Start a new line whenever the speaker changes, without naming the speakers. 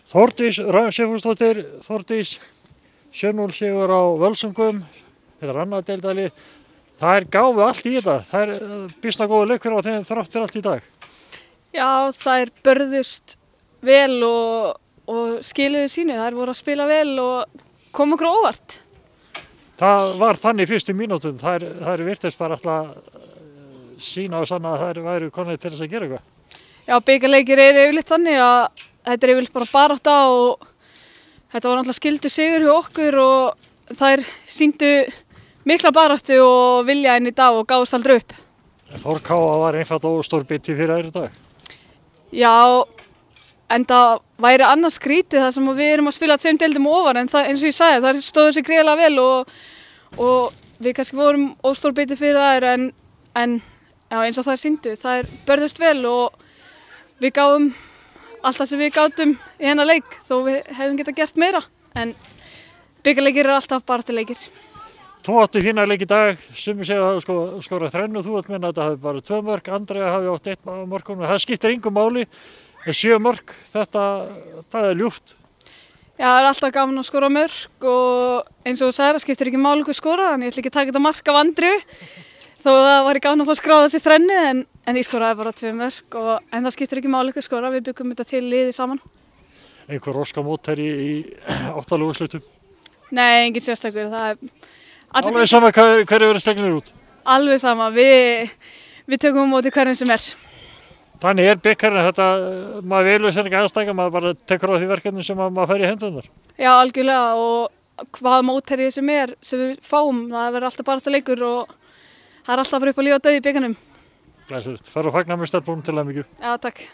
Þórdís Sigfúsdóttir, Þórdís 7-0 sigur á Völsungum, þetta er annað deildarlið. Þær gáfu allt í þetta, þær býsna góðu leikur á þeim þráttur allt í dag.
Já, þær börðust vel og skiluðu sínu, þær voru að spila vel og kom okkur á óvart.
Það var þannig fyrstu mínútum, þær virtist bara alltaf sína og sanna að þær væru konið til þess að gera eitthvað.
Já, bikarleikir eru yfirleitt þannig að þetta er yfirleitt bara barátta og þetta var náttúrulega skildu sigur hjá okkur og þær sýndu mikla baráttu og vilja inn í dag og gáðust aldrei upp.
Þór Káa var einfalt og stór biti fyrir þær í dag.
Já, en það væri annars skrítið þar sem við erum að spila 2 deildum ofar en það, eins og ég sagði, þær stóðu sig gríðarlega vel og við kannski vorum óstór biti fyrir þær en já, eins og þær sýndu, þær börðust vel og við gáum allt það sem við gátum í hennar leik þó við hefðum getað gert meira en bikarleikir eru alltaf baráttuleikir.
Þú átti fína leik í dag, sumir segja að skora 3 og þú átt meina að þetta hafi bara 2 mörk, Andrea hafi átt 1 mörk og það skiptir engu máli, 7 mörk, það er ljúft.
Já, það er alltaf gaman að skora mörk og eins og þú sagðir, það skiptir ekki máli hver skorar en ég ætla ekki að taka þetta mark af Andreu þó það var gaman að fá skráða sér 3 en ég skoraði bara 2 mörk en það skiptir ekki máli hver skorar, við byggum þetta til liði saman.
Einhver óskamót í 8 lóðslutum?
Nei, engin sérstakur, það er
alveg sama hverju verður slegnir út?
Alveg sama, við tökum á móti hverjum sem er.
Þannig er bikarinn þetta, maður velur sér ekki aðstækja, maður bara tekur á því verkefni sem maður fær í hendunar.
Já, algjörlega og hvaða mótherji sem við fáum, það verður alltaf baráttuleikur og það er alltaf bara upp á líf og dauð í bikarnum.
Glæsilegt, fara og fagna með stelpunum til að mikið.
Já, takk.